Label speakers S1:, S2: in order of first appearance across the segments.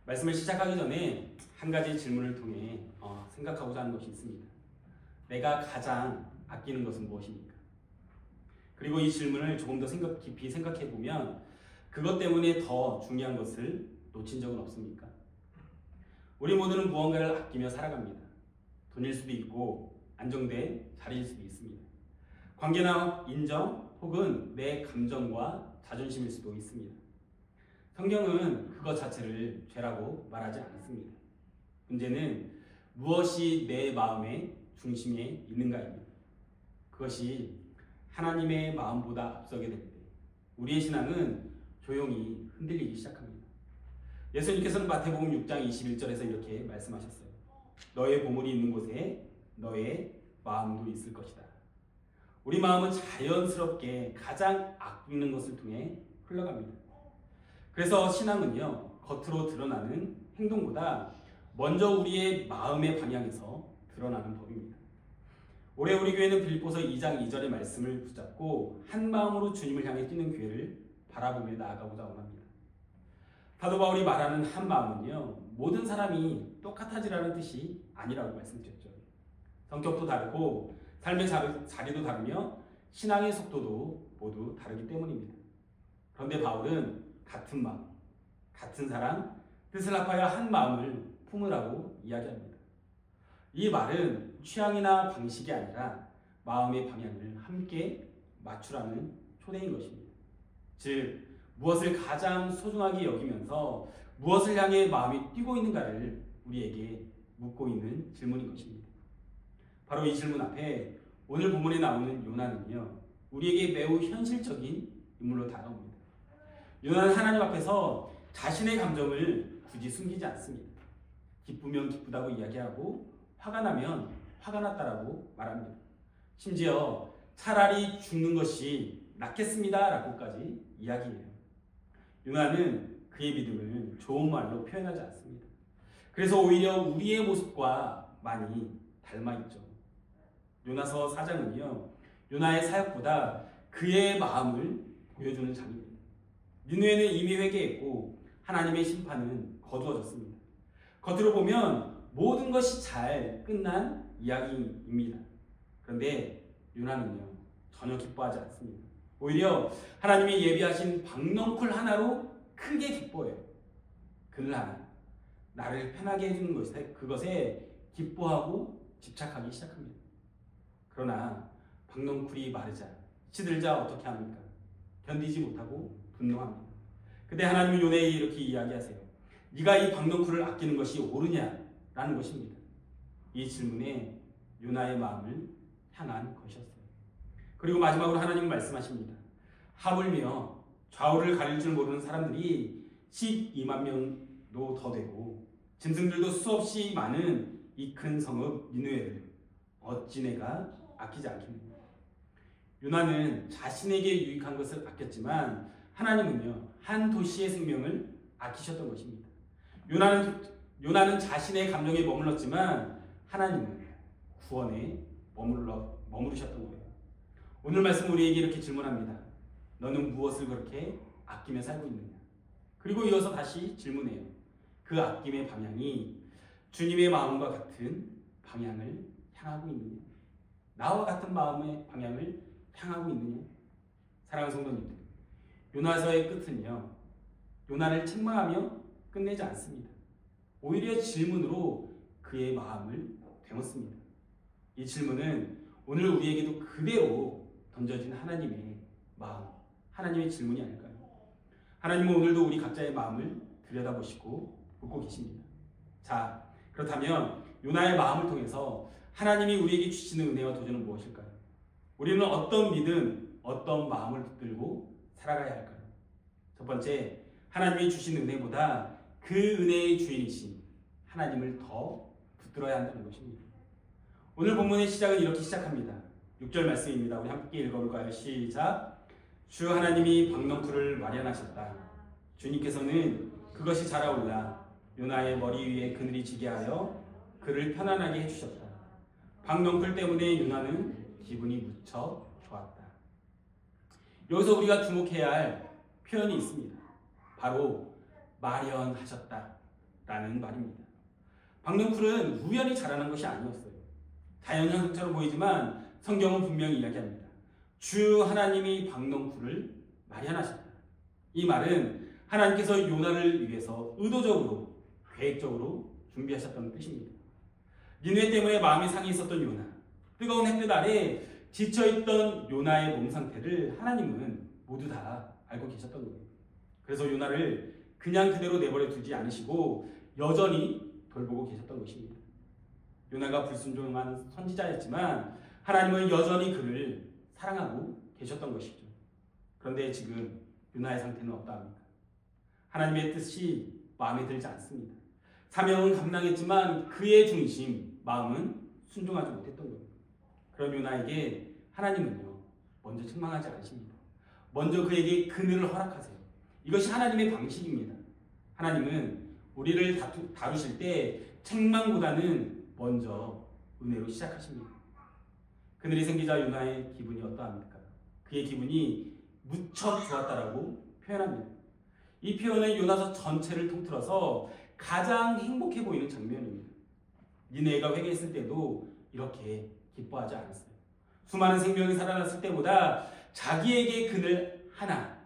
S1: 말씀을 시작하기 전에 한 가지 질문을 통해 생각하고자 하는 것이 있습니다. 내가 가장 아끼는 것은 무엇입니까? 그리고 이 질문을 조금 더 깊이 생각해 보면 그것 때문에 더 중요한 것을 놓친 적은 없습니까? 우리 모두는 무언가를 아끼며 살아갑니다. 돈일 수도 있고 안정된 자리일 수도 있습니다. 관계나 인정 혹은 내 감정과 자존심일 수도 있습니다. 성경은 그것 자체를 죄라고 말하지 않습니다. 문제는 무엇이 내 마음의 중심에 있는가입니다. 그것이 하나님의 마음보다 앞서게 될 때 우리의 신앙은 조용히 흔들리기 시작합니다. 예수님께서는 마태복음 6장 21절에서 이렇게 말씀하셨어요. 너의 보물이 있는 곳에 너의 마음도 있을 것이다. 우리 마음은 자연스럽게 가장 아끼는 것을 통해 흘러갑니다. 그래서 신앙은요, 겉으로 드러나는 행동보다 먼저 우리의 마음의 방향에서 드러나는 법입니다. 올해 우리 교회는 빌립보서 2장 2절의 말씀을 붙잡고 한 마음으로 주님을 향해 뛰는 교회를 바라보며 나아가고자 원합니다. 사도 바울이 말하는 한 마음은요, 모든 사람이 똑같아지라는 뜻이 아니라고 말씀드렸죠. 성격도 다르고 삶의 자리도 다르며 신앙의 속도도 모두 다르기 때문입니다. 그런데 바울은 같은 마음, 같은 사랑, 뜻을 합하여 한 마음을 품으라고 이야기합니다. 이 말은 취향이나 방식이 아니라 마음의 방향을 함께 맞추라는 초대인 것입니다. 즉, 무엇을 가장 소중하게 여기면서 무엇을 향해 마음이 뛰고 있는가를 우리에게 묻고 있는 질문인 것입니다. 바로 이 질문 앞에 오늘 본문에 나오는 요나는요, 우리에게 매우 현실적인 인물로 다가옵니다. 요나는 하나님 앞에서 자신의 감정을 굳이 숨기지 않습니다. 기쁘면 기쁘다고 이야기하고 화가 나면 화가 났다라고 말합니다. 심지어 차라리 죽는 것이 낫겠습니다 라고까지 이야기해요. 요나는 그의 믿음을 좋은 말로 표현하지 않습니다. 그래서 오히려 우리의 모습과 많이 닮아있죠. 요나서 4장은요, 요나의 사역보다 그의 마음을 보여주는 장입니다. 니느웨는 이미 회개했고 하나님의 심판은 거두어졌습니다. 겉으로 보면 모든 것이 잘 끝난 이야기입니다. 그런데 요나는요, 전혀 기뻐하지 않습니다. 오히려 하나님이 예비하신 박넝쿨 하나로 크게 기뻐해요. 그늘 하나, 나를 편하게 해주는 그것에 기뻐하고 집착하기 시작합니다. 그러나 박넝쿨이 마르자, 시들자 어떻게 합니까? 견디지 못하고 분노합니다. 그때 하나님은 요나에게 이렇게 이야기하세요. 네가 이 박넝쿨을 아끼는 것이 옳으냐라는 것입니다. 이 질문에 요나의 마음을 향한 것이었어요. 그리고 마지막으로 하나님은 말씀하십니다. 하물며 좌우를 가릴 줄 모르는 사람들이 12만 명도 더 되고 짐승들도 수없이 많은 이 큰 성읍 니느웨를 어찌 내가 아끼지 않겠느냐. 요나는 자신에게 유익한 것을 아꼈지만 하나님은요, 한 도시의 생명을 아끼셨던 것입니다. 요나는 자신의 감정에 머물렀지만 하나님은 구원에 머무르셨던 거예요. 오늘 말씀 우리에게 이렇게 질문합니다. 너는 무엇을 그렇게 아끼며 살고 있느냐? 그리고 이어서 다시 질문해요. 그 아낌의 방향이 주님의 마음과 같은 방향을 향하고 있느냐? 나와 같은 마음의 방향을 향하고 있느냐? 사랑하는 성도님들, 요나서의 끝은요, 요나를 책망하며 끝내지 않습니다. 오히려 질문으로 그의 마음을 되묻습니다. 이 질문은 오늘 우리에게도 그대로 던져진 하나님의 마음, 하나님의 질문이 아닐까요? 하나님은 오늘도 우리 각자의 마음을 들여다보시고 묻고 계십니다. 자, 그렇다면 요나의 마음을 통해서 하나님이 우리에게 주시는 은혜와 도전은 무엇일까요? 우리는 어떤 믿음, 어떤 마음을 붙들고 살아가야 할까요? 첫 번째, 하나님이 주신 은혜보다 그 은혜의 주인이신 하나님을 더 붙들어야 한다는 것입니다. 오늘 본문의 시작은 이렇게 시작합니다. 6절 말씀입니다. 우리 함께 읽어볼까요? 시작. 주 하나님이 박넝쿨을 마련하셨다. 주님께서는 그것이 자라올라 요나의 머리 위에 그늘이 지게 하여 그를 편안하게 해주셨다. 박넝쿨 때문에 요나는 기분이 무척 좋았다. 여기서 우리가 주목해야 할 표현이 있습니다. 바로 마련하셨다 라는 말입니다. 박넝쿨은 우연히 자라난 것이 아니었어요. 자연현상처럼 보이지만 성경은 분명히 이야기합니다. 주 하나님이 박넝쿨을 마련하셨다. 이 말은 하나님께서 요나를 위해서 의도적으로 계획적으로 준비하셨다는 뜻입니다. 니느웨 때문에 마음이 상해 있었던 요나, 뜨거운 햇볕 아래 지쳐있던 요나의 몸 상태를 하나님은 모두 다 알고 계셨던 거예요. 그래서 요나를 그냥 그대로 내버려 두지 않으시고 여전히 돌보고 계셨던 것입니다. 요나가 불순종한 선지자였지만 하나님은 여전히 그를 사랑하고 계셨던 것이죠. 그런데 지금 요나의 상태는 어떠합니까? 하나님의 뜻이 마음에 들지 않습니다. 사명은 감당했지만 그의 중심, 마음은 순종하지 못했던 거예요. 그런 요나에게 하나님은요, 먼저 책망하지 않으십니다. 먼저 그에게 그늘을 허락하세요. 이것이 하나님의 방식입니다. 하나님은 우리를 다루실 때 책망보다는 먼저 은혜로 시작하십니다. 그늘이 생기자 요나의 기분이 어떠합니까? 그의 기분이 무척 좋았다라고 표현합니다. 이 표현은 요나서 전체를 통틀어서 가장 행복해 보이는 장면입니다. 니느웨가 회개했을 때도 이렇게 기뻐하지 않았어요. 수많은 생명이 살아났을 때보다 자기에게 그늘 하나,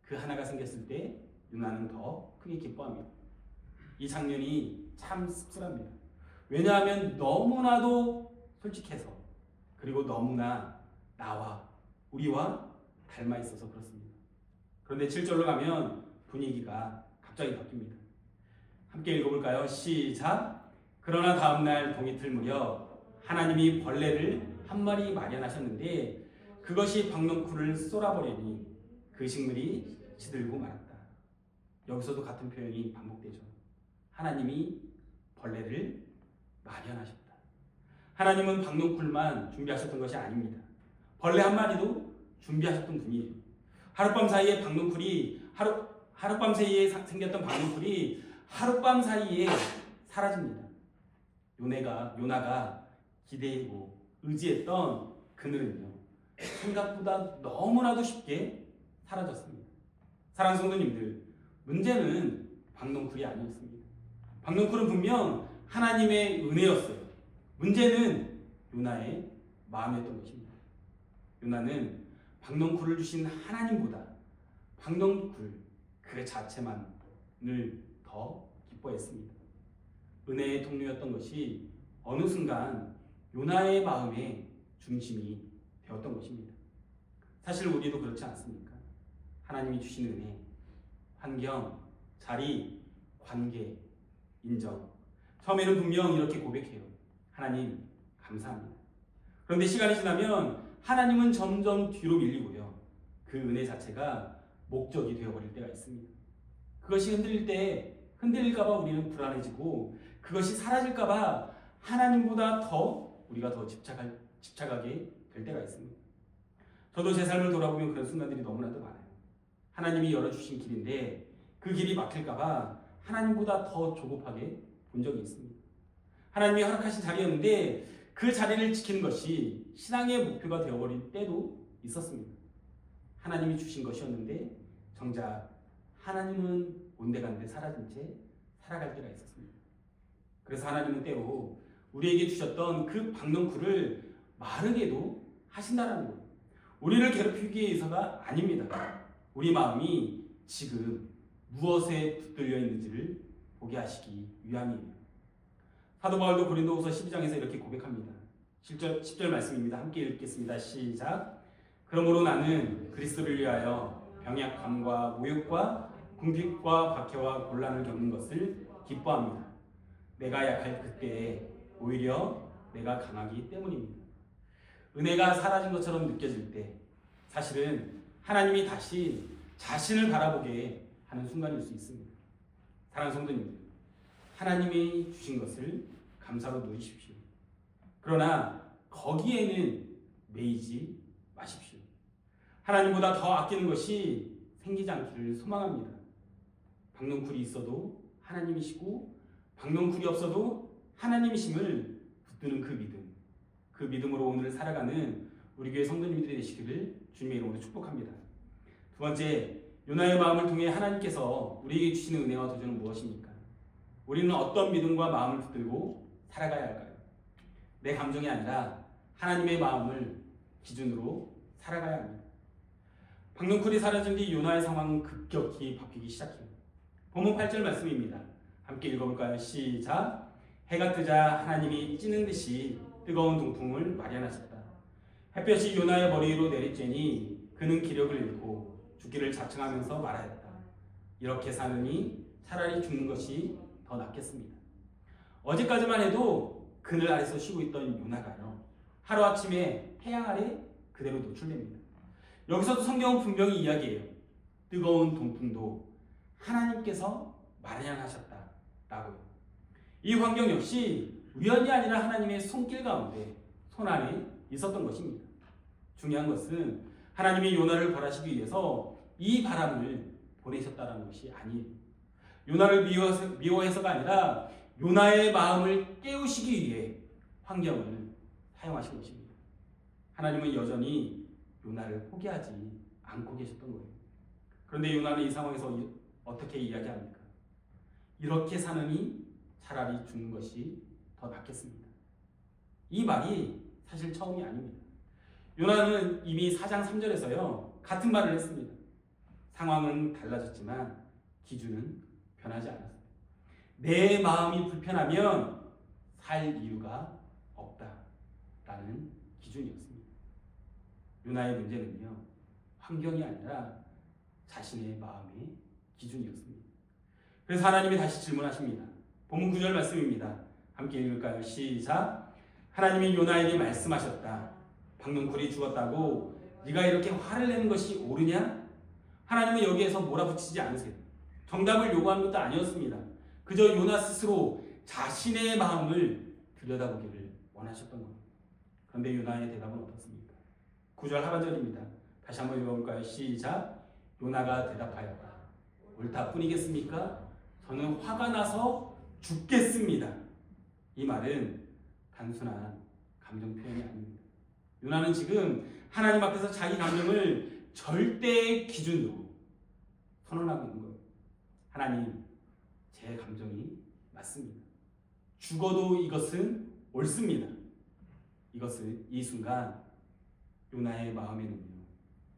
S1: 그 하나가 생겼을 때 요나는 더 크게 기뻐합니다. 이 장면이 참 씁쓸합니다. 왜냐하면 너무나도 솔직해서, 그리고 너무나 나와, 우리와 닮아 있어서 그렇습니다. 그런데 7절로 가면 분위기가 갑자기 바뀝니다. 함께 읽어볼까요? 시작! 그러나 다음날 동이틀 무렵 하나님이 벌레를 한 마리 마련하셨는데 그것이 박넝쿨을 쏘아버리니 그 식물이 시들고 말았다. 여기서도 같은 표현이 반복되죠. 하나님이 벌레를 마련하셨다. 하나님은 박넝쿨만 준비하셨던 것이 아닙니다. 벌레 한 마리도 준비하셨던 분이에요. 하룻밤 사이에 생겼던 박넝쿨이 하룻밤 사이에 사라집니다. 요나가 기대고 의지했던 그늘은요, 생각보다 너무나도 쉽게 사라졌습니다. 사랑하는 성도님들, 문제는 박넝쿨이 아니었습니다. 박넝쿨은 분명 하나님의 은혜였어요. 문제는 요나의 마음이었던 것입니다. 요나는 박넝쿨을 주신 하나님보다 박넝쿨 그 자체만을 더 기뻐했습니다. 은혜의 통로였던 것이 어느 순간 요나의 마음의 중심이 되었던 것입니다. 사실 우리도 그렇지 않습니까? 하나님이 주신 은혜, 환경, 자리, 관계, 인정. 처음에는 분명 이렇게 고백해요. 하나님 감사합니다. 그런데 시간이 지나면 하나님은 점점 뒤로 밀리고요. 그 은혜 자체가 목적이 되어버릴 때가 있습니다. 그것이 흔들릴까봐 우리는 불안해지고 그것이 사라질까봐 하나님보다 우리가 더 집착하게 될 때가 있습니다. 저도 제 삶을 돌아보면 그런 순간들이 너무나도 많아요. 하나님이 열어주신 길인데 그 길이 막힐까봐 하나님보다 더 조급하게 본 적이 있습니다. 하나님이 허락하신 자리였는데 그 자리를 지키는 것이 신앙의 목표가 되어버릴 때도 있었습니다. 하나님이 주신 것이었는데 정작 하나님은 온데간데 사라진 채 살아갈 때가 있었습니다. 그래서 하나님은 때로 우리에게 주셨던 그 박넝쿨을 마르게도 하신다라는 거예요. 우리를 괴롭히기 위해서가 아닙니다. 우리 마음이 지금 무엇에 붙들려 있는지를 보게 하시기 위함이에요. 사도 바울도 고린도후서 12장에서 이렇게 고백합니다. 10절 말씀입니다. 함께 읽겠습니다. 시작. 그러므로 나는 그리스도를 위하여 병약함과 모욕과 궁핍과 박해와 곤란을 겪는 것을 기뻐합니다. 내가 약할 그때에 오히려 내가 강하기 때문입니다. 은혜가 사라진 것처럼 느껴질 때 사실은 하나님이 다시 자신을 바라보게 하는 순간일 수 있습니다. 사랑하는 성도님들, 하나님이 주신 것을 감사로 누리십시오. 그러나 거기에는 매이지 마십시오. 하나님보다 더 아끼는 것이 생기지 않기를 소망합니다. 박넝쿨이 있어도 하나님이시고 박넝쿨이 없어도 하나님이심을 붙드는 그 믿음으로 오늘 살아가는 우리 교회 성도님들이 되시기를 주님의 이름으로 축복합니다. 두 번째, 요나의 마음을 통해 하나님께서 우리에게 주시는 은혜와 도전은 무엇입니까? 우리는 어떤 믿음과 마음을 붙들고 살아가야 할까요? 내 감정이 아니라 하나님의 마음을 기준으로 살아가야 합니다. 박능쿨이 사라진 뒤 요나의 상황은 급격히 바뀌기 시작해요. 본문 8절 말씀입니다. 함께 읽어볼까요? 시작. 해가 뜨자 하나님이 찌는 듯이 뜨거운 동풍을 마련하셨다. 햇볕이 요나의 머리 위로 내리쬐니 그는 기력을 잃고 죽기를 자청하면서 말하였다. 이렇게 사느니 차라리 죽는 것이 더 낫겠습니다. 어제까지만 해도 그늘 아래서 쉬고 있던 요나가요, 하루아침에 태양 아래 그대로 노출됩니다. 여기서도 성경은 분명히 이야기해요. 뜨거운 동풍도 하나님께서 마련하셨다라고요. 이 환경 역시 우연이 아니라 하나님의 손길 가운데, 손 안에 있었던 것입니다. 중요한 것은 하나님이 요나를 벌하시기 위해서 이 바람을 보내셨다는 것이 아니에요. 요나를 미워해서가 아니라 요나의 마음을 깨우시기 위해 환경을 사용하신 것입니다. 하나님은 여전히 요나를 포기하지 않고 계셨던 거예요. 그런데 요나는 이 상황에서 어떻게 이야기합니까? 이렇게 사느니 차라리 죽는 것이 더 낫겠습니다. 이 말이 사실 처음이 아닙니다. 요나는 이미 4장 3절에서요 같은 말을 했습니다. 상황은 달라졌지만 기준은 변하지 않았습니다. 내 마음이 불편하면 살 이유가 없다라는 기준이었습니다. 요나의 문제는요, 환경이 아니라 자신의 마음의 기준이었습니다. 그래서 하나님이 다시 질문하십니다. 본문 9절 말씀입니다. 함께 읽을까요? 시작. 하나님이 요나에게 말씀하셨다. 박능쿨이 죽었다고 네가 이렇게 화를 내는 것이 옳으냐? 하나님은 여기에서 몰아붙이지 않으세요. 정답을 요구한 것도 아니었습니다. 그저 요나 스스로 자신의 마음을 들여다보기를 원하셨던 겁니다. 그런데 요나의 대답은 어떻습니까? 9절 하반절입니다. 다시 한번 읽어볼까요? 시작. 요나가 대답하였다. 옳다 뿐이겠습니까? 저는 화가 나서 죽겠습니다. 이 말은 단순한 감정 표현이 아닙니다. 요나는 지금 하나님 앞에서 자기 감정을 절대의 기준으로 선언하고 있는 거예요. 하나님, 제 감정이 맞습니다. 죽어도 이것은 옳습니다. 이것은 이 순간 요나의 마음에는요,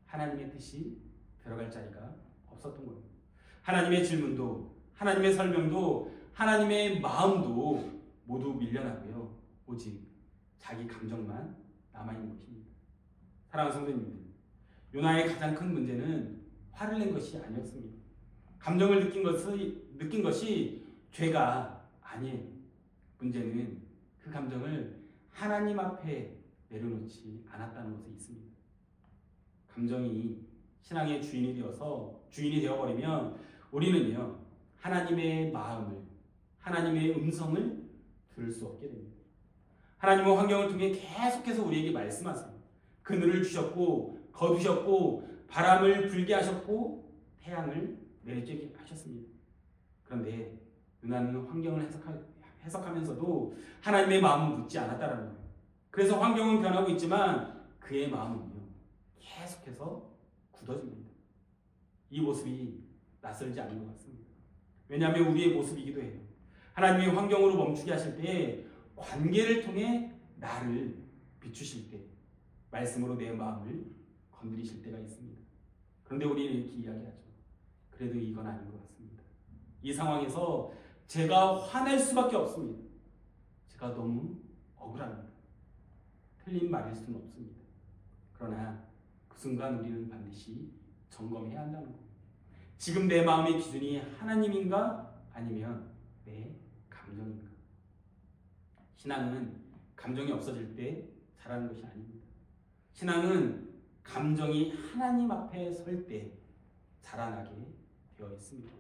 S1: 하나님의 뜻이 들어갈 자리가 없었던 거예요. 하나님의 질문도, 하나님의 설명도, 하나님의 마음도 모두 밀려나고요, 오직 자기 감정만 남아있는 것입니다. 사랑하는 성도님들, 요나의 가장 큰 문제는 화를 낸 것이 아니었습니다. 감정을 느낀 것이 죄가 아니에요. 문제는 그 감정을 하나님 앞에 내려놓지 않았다는 것에 있습니다. 감정이 신앙의 주인이 되어버리면 우리는요, 하나님의 마음을, 하나님의 음성을 들을 수 없게 됩니다. 하나님은 환경을 통해 계속해서 우리에게 말씀하세요. 그늘을 주셨고 거두셨고 바람을 불게 하셨고 태양을 내리쬐게 하셨습니다. 그런데 요나는 환경을 해석하면서도 하나님의 마음은 묻지 않았다라는 거예요. 그래서 환경은 변하고 있지만 그의 마음은요, 계속해서 굳어집니다. 이 모습이 낯설지 않은 것 같습니다. 왜냐하면 우리의 모습이기도 해요. 하나님이 환경으로 멈추게 하실 때, 관계를 통해 나를 비추실 때, 말씀으로 내 마음을 건드리실 때가 있습니다. 그런데 우리는 이렇게 이야기하죠. 그래도 이건 아닌 것 같습니다. 이 상황에서 제가 화낼 수밖에 없습니다. 제가 너무 억울합니다. 틀린 말일 수는 없습니다. 그러나 그 순간 우리는 반드시 점검해야 한다는 겁니다. 지금 내 마음의 기준이 하나님인가 아니면 내 감정인가? 신앙은 감정이 없어질 때 자라는 것이 아닙니다. 신앙은 감정이 하나님 앞에 설 때 자라나게 되어 있습니다.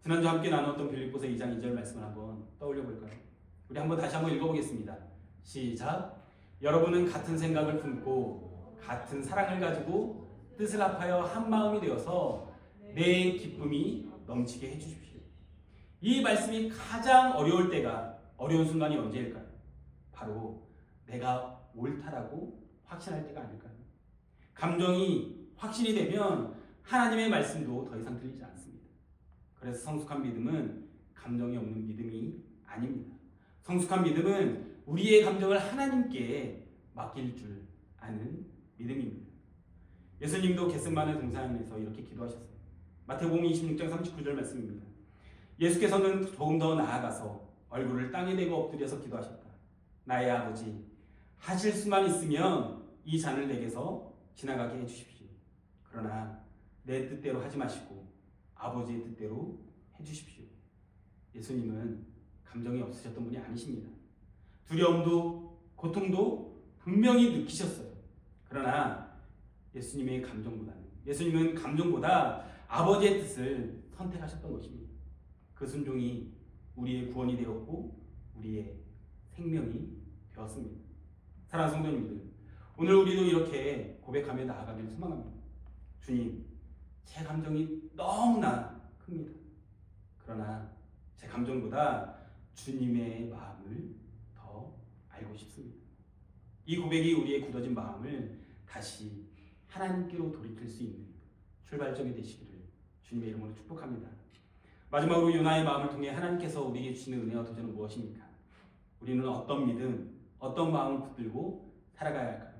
S1: 지난주 함께 나눴던 빌립보서 2장 2절 말씀을 한번 떠올려 볼까요? 우리 다시 한번 읽어보겠습니다. 시작. 여러분은 같은 생각을 품고 같은 사랑을 가지고 뜻을 합하여 한 마음이 되어서 내 기쁨이 넘치게 해주십시오. 이 말씀이 가장 어려운 순간이 언제일까요? 바로 내가 옳다라고 확신할 때가 아닐까요? 감정이 확신이 되면 하나님의 말씀도 더 이상 들리지 않습니다. 그래서 성숙한 믿음은 감정이 없는 믿음이 아닙니다. 성숙한 믿음은 우리의 감정을 하나님께 맡길 줄 아는 믿음입니다. 예수님도 겟세마네 동산에서 이렇게 기도하셨어요. 마태복음 26장 39절 말씀입니다. 예수께서는 조금 더 나아가서 얼굴을 땅에 대고 엎드려서 기도하셨다. 나의 아버지, 하실 수만 있으면 이 잔을 내게서 지나가게 해주십시오. 그러나 내 뜻대로 하지 마시고 아버지의 뜻대로 해주십시오. 예수님은 감정이 없으셨던 분이 아니십니다. 두려움도 고통도 분명히 느끼셨어요. 그러나 예수님은 감정보다 아버지의 뜻을 선택하셨던 것입니다. 그 순종이 우리의 구원이 되었고 우리의 생명이 되었습니다. 사랑하는 성도님들, 오늘 우리도 이렇게 고백하며 나아가길 소망합니다. 주님, 제 감정이 너무나 큽니다. 그러나 제 감정보다 주님의 마음을 더 알고 싶습니다. 이 고백이 우리의 굳어진 마음을 다시 하나님께로 돌이킬 수 있는 출발점이 되시기를 주님의 이름으로 축복합니다. 마지막으로 요나의 마음을 통해 하나님께서 우리에게 주시는 은혜와 도전은 무엇입니까? 우리는 어떤 믿음, 어떤 마음을 붙들고 살아가야 할까요?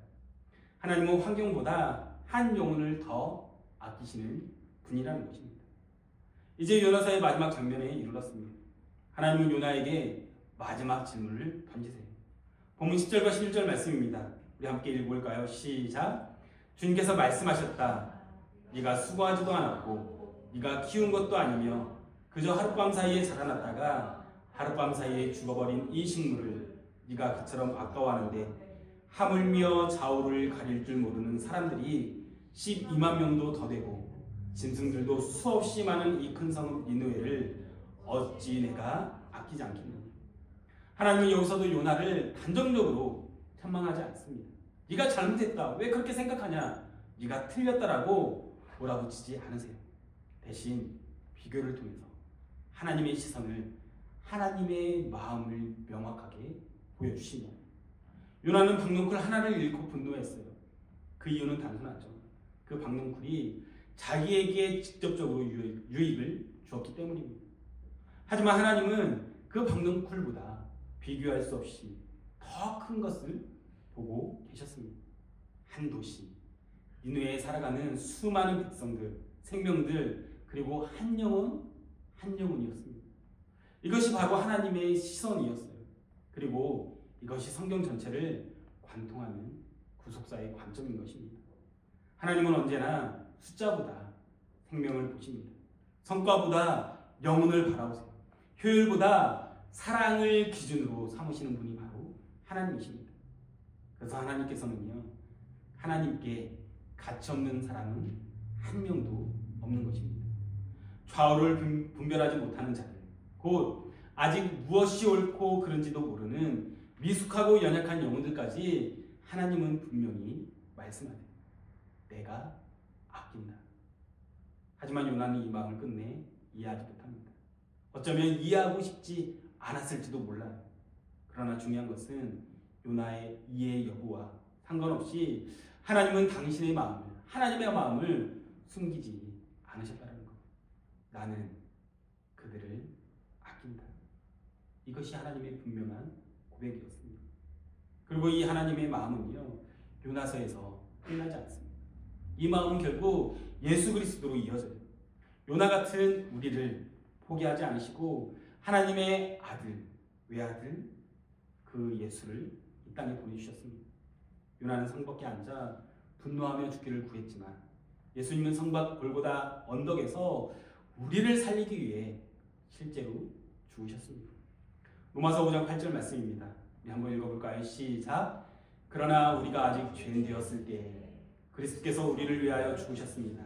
S1: 하나님은 환경보다 한 영혼을 더 아끼시는 분이라는 것입니다. 이제 요나서의 마지막 장면에 이르렀습니다. 하나님은 요나에게 마지막 질문을 던지세요. 본문 10절과 11절 말씀입니다. 우리 함께 읽어볼까요? 시작. 주님께서 말씀하셨다. 네가 수고하지도 않았고 네가 키운 것도 아니며 그저 하룻밤 사이에 자라났다가 하룻밤 사이에 죽어버린 이 식물을 네가 그처럼 아까워하는데 하물며 좌우를 가릴 줄 모르는 사람들이 12만 명도 더 되고 짐승들도 수없이 많은 이 큰 성 니느웨를 어찌 내가 아끼지 않겠느냐. 하나님은 여기서도 요나를 단정적으로 책망하지 않습니다. 네가 잘못했다. 왜 그렇게 생각하냐. 네가 틀렸다라고 몰아붙이지 않으세요. 대신 비교를 통해서 하나님의 시선을, 하나님의 마음을 명확하게 보여주십니다. 요나는 박넝쿨 하나를 잃고 분노했어요. 그 이유는 단순하죠. 그 박넝쿨이 자기에게 직접적으로 유익을 주었기 때문입니다. 하지만 하나님은 그 박넝쿨보다 비교할 수 없이 더 큰 것을 보고 계셨습니다. 한 도시, 니느웨에 살아가는 수많은 백성들, 생명들, 그리고 한 영혼이었습니다. 이것이 바로 하나님의 시선이었어요. 그리고 이것이 성경 전체를 관통하는 구속사의 관점인 것입니다. 하나님은 언제나 숫자보다 생명을 보십니다. 성과보다 영혼을 바라보세요. 효율보다 사랑을 기준으로 삼으시는 분이 바로 하나님이십니다. 그래서 하나님께서는요, 하나님께 가치없는 사람은 한 명도 없는 것입니다. 좌우를 분별하지 못하는 자들, 곧 아직 무엇이 옳고 그른지도 모르는 미숙하고 연약한 영혼들까지 하나님은 분명히 말씀하세요. 내가 아낀다. 하지만 요나는 이 마음을 끝내 이해하지 못합니다. 어쩌면 이해하고 싶지 않았을지도 몰라요. 그러나 중요한 것은 요나의 이해 여부와 상관없이 하나님은 당신의 마음을, 하나님의 마음을 숨기지 않으셨다는 것. 나는 그들을 아낀다. 이것이 하나님의 분명한 고백이었습니다. 그리고 이 하나님의 마음은요, 요나서에서 끝나지 않습니다. 이 마음은 결국 예수 그리스도로 이어져요. 요나 같은 우리를 포기하지 않으시고 하나님의 아들, 외아들, 그 예수를 이 땅에 보내주셨습니다. 요나는 성밖에 앉아 분노하며 죽기를 구했지만 예수님은 성밖 골고다 언덕에서 우리를 살리기 위해 실제로 죽으셨습니다. 로마서 5장 8절 말씀입니다. 우리 한번 읽어볼까요? 시작. 그러나 우리가 아직 죄인 되었을 때 그리스도께서 우리를 위하여 죽으셨습니다.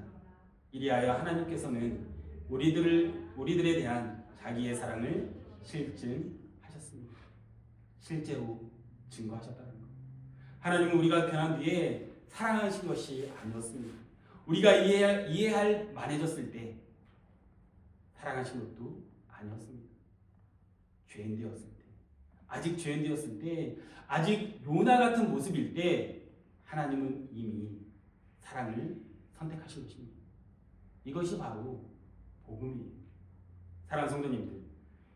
S1: 이리하여 하나님께서는 우리들에 대한 자기의 사랑을 실증하셨습니다. 실제로 증거하셨다는 것. 하나님은 우리가 변한 뒤에 사랑하신 것이 아니었습니다. 우리가 이해할 만해졌을 때 사랑하신 것도 아니었습니다. 죄인 되었을 때, 아직 죄인 되었을 때, 아직 요나 같은 모습일 때 하나님은 이미 사랑을 선택하신 것입니다. 이것이 바로 복음이에요. 사랑하는 성도님들,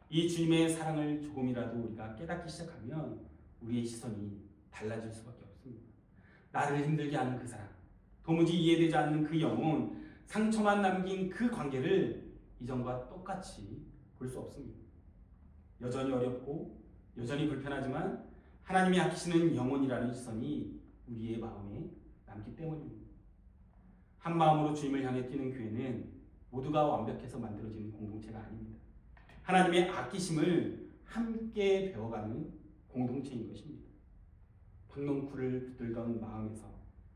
S1: 이 주님의 사랑을 조금이라도 우리가 깨닫기 시작하면 우리의 시선이 달라질 수밖에 없습니다. 나를 힘들게 하는 그 사람, 도무지 이해되지 않는 그 영혼, 상처만 남긴 그 관계를 이전과 똑같이 볼 수 없습니다. 여전히 어렵고 여전히 불편하지만 하나님이 아끼시는 영혼이라는 시선이 우리의 마음에 남기 때문입니다. 한 마음으로 주님을 향해 뛰는 교회는 모두가 완벽해서 만들어지는 공동체가 아닙니다. 하나님의 아끼심을 함께 배워가는 공동체인 것입니다. 박농쿨을 붙들던 마음에서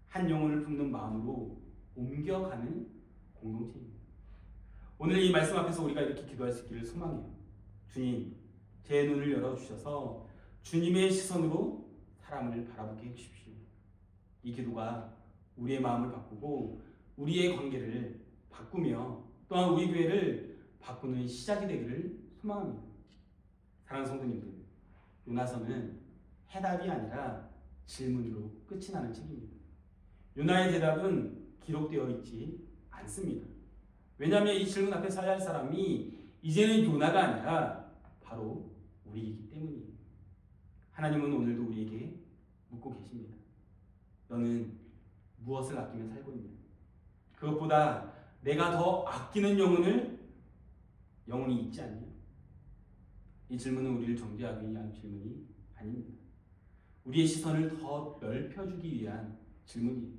S1: 한 영혼을 품는 마음으로 옮겨가는 공동체입니다. 오늘 이 말씀 앞에서 우리가 이렇게 기도할 수 있기를 소망해요. 주님, 제 눈을 열어주셔서 주님의 시선으로 사람을 바라보게 해주십시오. 이 기도가 우리의 마음을 바꾸고 우리의 관계를 바꾸며 또한 우리 교회를 바꾸는 시작이 되기를 소망합니다. 사랑하는 성도님들, 요나서는 해답이 아니라 질문으로 끝이 나는 책입니다. 요나의 대답은 기록되어 있지 않습니다. 왜냐하면 이 질문 앞에 서야 할 사람이 이제는 요나가 아니라 바로 우리이기 때문이에요. 하나님은 오늘도 우리에게 묻고 계십니다. 너는 무엇을 아끼며 살고 있냐? 그것보다 내가 더 아끼는 영혼이 있지 않냐? 이 질문은 우리를 정죄하기 위한 질문이 아닙니다. 우리의 시선을 더 넓혀주기 위한 질문이에요.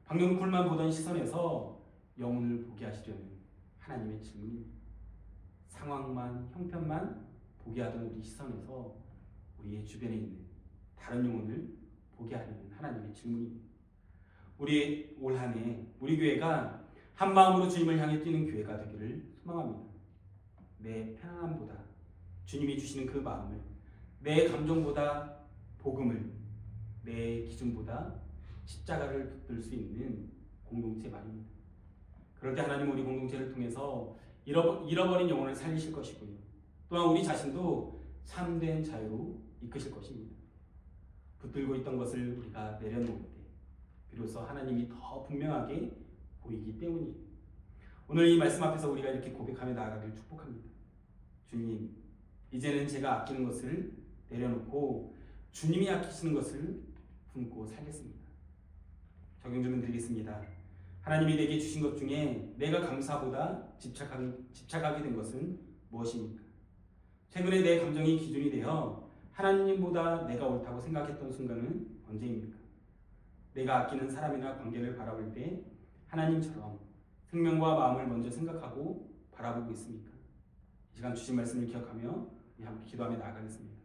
S1: 박농쿨만 보던 시선에서 영혼을 보게 하시려는 하나님의 질문입니다. 상황만, 형편만 보게 하던 우리 시선에서 우리의 주변에 있는 다른 영혼을 보게 하려는 하나님의 질문입니다. 우리 올 한 해 우리 교회가 한 마음으로 주님을 향해 뛰는 교회가 되기를 소망합니다. 내 편안함보다 주님이 주시는 그 마음을, 내 감정보다 복음을, 내 기준보다 십자가를 붙들 수 있는 공동체 말입니다. 그럴 때 하나님은 우리 공동체를 통해서 잃어버린 영혼을 살리실 것이고요. 또한 우리 자신도 참된 자유로 이끄실 것입니다. 붙들고 있던 것을 우리가 내려놓을 때 비로소 하나님이 더 분명하게 보이기 때문입니다. 오늘 이 말씀 앞에서 우리가 이렇게 고백하며 나아가길 축복합니다. 주님, 이제는 제가 아끼는 것을 내려놓고 주님이 아끼시는 것을 품고 살겠습니다. 적용 질문 드리겠습니다. 하나님이 내게 주신 것 중에 내가 감사보다 집착하게 된 것은 무엇입니까? 최근에 내 감정이 기준이 되어 하나님보다 내가 옳다고 생각했던 순간은 언제입니까? 내가 아끼는 사람이나 관계를 바라볼 때 하나님처럼 생명과 마음을 먼저 생각하고 바라보고 있습니까? 이 시간 주신 말씀을 기억하며 함께 기도하며 나아가겠습니다.